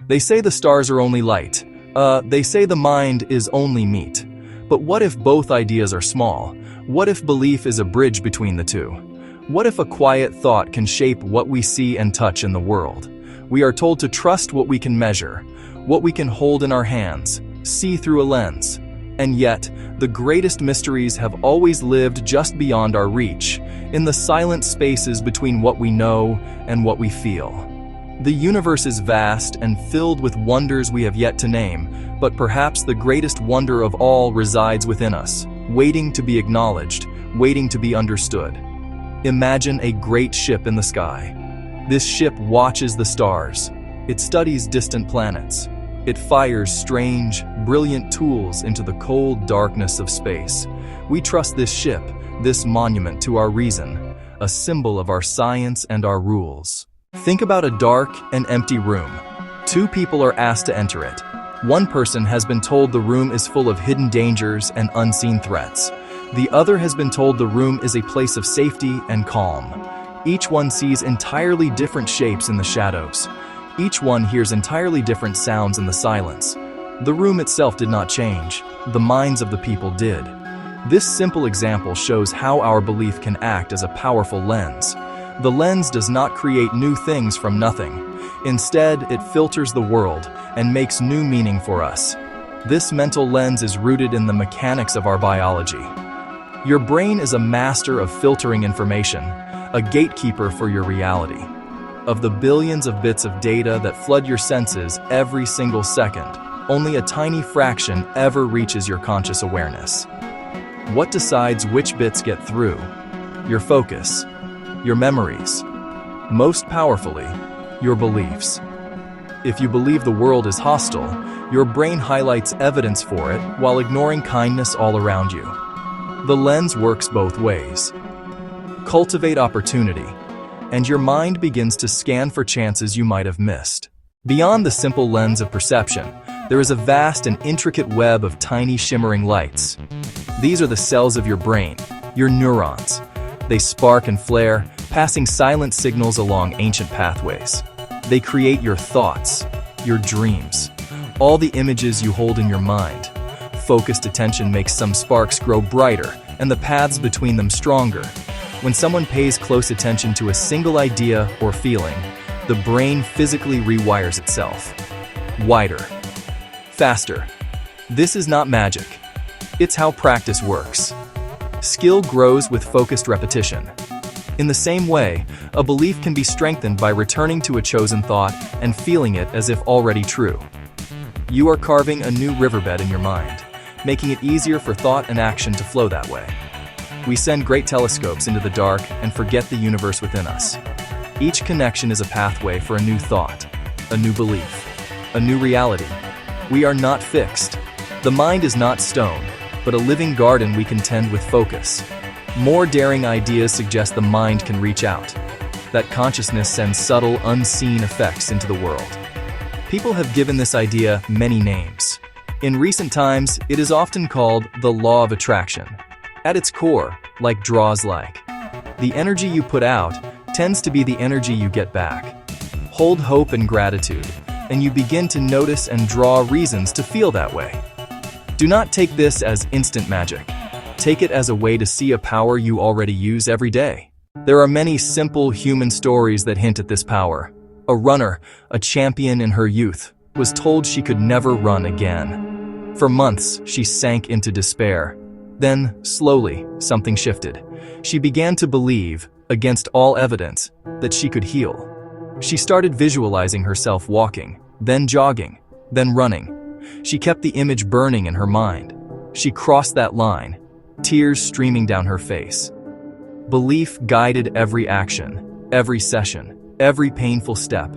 They say the stars are only light. They say the mind is only meat. But what if both ideas are small? What if belief is a bridge between the two? What if a quiet thought can shape what we see and touch in the world? We are told to trust what we can measure, what we can hold in our hands, see through a lens. And yet, the greatest mysteries have always lived just beyond our reach, in the silent spaces between what we know and what we feel. The universe is vast and filled with wonders we have yet to name, but perhaps the greatest wonder of all resides within us, waiting to be acknowledged, waiting to be understood. Imagine a great ship in the sky. This ship watches the stars. It studies distant planets. It fires strange, brilliant tools into the cold darkness of space. We trust this ship, this monument to our reason, a symbol of our science and our rules. Think about a dark and empty room. Two people are asked to enter it. One person has been told the room is full of hidden dangers and unseen threats. The other has been told the room is a place of safety and calm. Each one sees entirely different shapes in the shadows. Each one hears entirely different sounds in the silence. The room itself did not change. The minds of the people did. This simple example shows how our belief can act as a powerful lens. The lens does not create new things from nothing. Instead, it filters the world and makes new meaning for us. This mental lens is rooted in the mechanics of our biology. Your brain is a master of filtering information, a gatekeeper for your reality. Of the billions of bits of data that flood your senses every single second, only a tiny fraction ever reaches your conscious awareness. What decides which bits get through? Your focus, your memories, most powerfully, your beliefs. If you believe the world is hostile, your brain highlights evidence for it while ignoring kindness all around you. The lens works both ways. Cultivate opportunity, and your mind begins to scan for chances you might have missed. Beyond the simple lens of perception, there is a vast and intricate web of tiny shimmering lights. These are the cells of your brain, your neurons. They spark and flare, passing silent signals along ancient pathways. They create your thoughts, your dreams, all the images you hold in your mind. Focused attention makes some sparks grow brighter and the paths between them stronger. When someone pays close attention to a single idea or feeling, the brain physically rewires itself. Wider, faster. This is not magic. It's how practice works. Skill grows with focused repetition. In the same way, a belief can be strengthened by returning to a chosen thought and feeling it as if already true. You are carving a new riverbed in your mind, making it easier for thought and action to flow that way. We send great telescopes into the dark and forget the universe within us. Each connection is a pathway for a new thought, a new belief, a new reality. We are not fixed. The mind is not stone, but a living garden we can tend with focus. More daring ideas suggest the mind can reach out. That consciousness sends subtle, unseen effects into the world. People have given this idea many names. In recent times, it is often called the law of attraction. At its core, like draws like, the energy you put out tends to be the energy you get back. Hold hope and gratitude, and you begin to notice and draw reasons to feel that way. Do not take this as instant magic. Take it as a way to see a power you already use every day. There are many simple human stories that hint at this power. A runner, a champion in her youth, was told she could never run again. For months, she sank into despair. Then, slowly, something shifted. She began to believe, against all evidence, that she could heal. She started visualizing herself walking, then jogging, then running. She kept the image burning in her mind. She crossed that line, tears streaming down her face. Belief guided every action, every session, every painful step.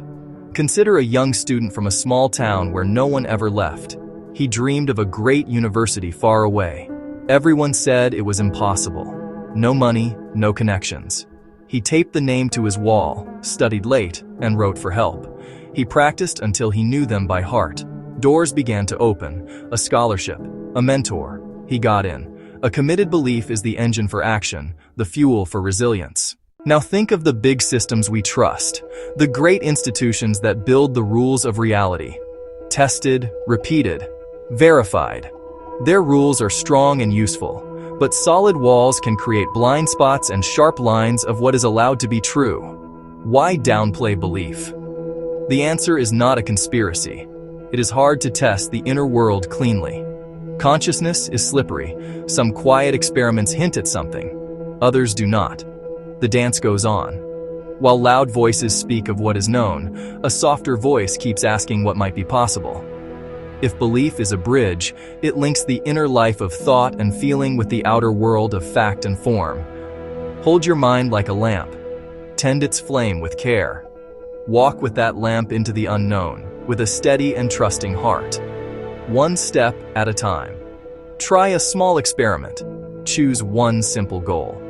Consider a young student from a small town where no one ever left. He dreamed of a great university far away. Everyone said it was impossible. No money, no connections. He taped the name to his wall, studied late, and wrote for help. He practiced until he knew them by heart. Doors began to open, a scholarship, a mentor. He got in. A committed belief is the engine for action, the fuel for resilience. Now think of the big systems we trust, the great institutions that build the rules of reality. Tested, repeated, verified. Their rules are strong and useful, but solid walls can create blind spots and sharp lines of what is allowed to be true. Why downplay belief? The answer is not a conspiracy. It is hard to test the inner world cleanly. Consciousness is slippery. Some quiet experiments hint at something, others do not. The dance goes on. While loud voices speak of what is known, a softer voice keeps asking what might be possible. If belief is a bridge, it links the inner life of thought and feeling with the outer world of fact and form. Hold your mind like a lamp. Tend its flame with care. Walk with that lamp into the unknown, with a steady and trusting heart. One step at a time. Try a small experiment. Choose one simple goal.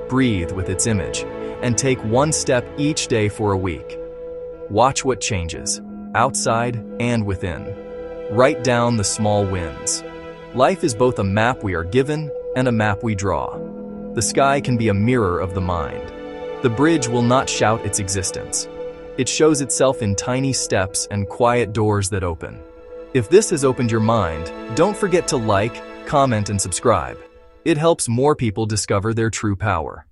Breathe with its image, and take one step each day for a week. Watch what changes, outside and within. Write down the small wins. Life is both a map we are given and a map we draw. The sky can be a mirror of the mind. The bridge will not shout its existence. It shows itself in tiny steps and quiet doors that open. If this has opened your mind, don't forget to like, comment, and subscribe. It helps more people discover their true power.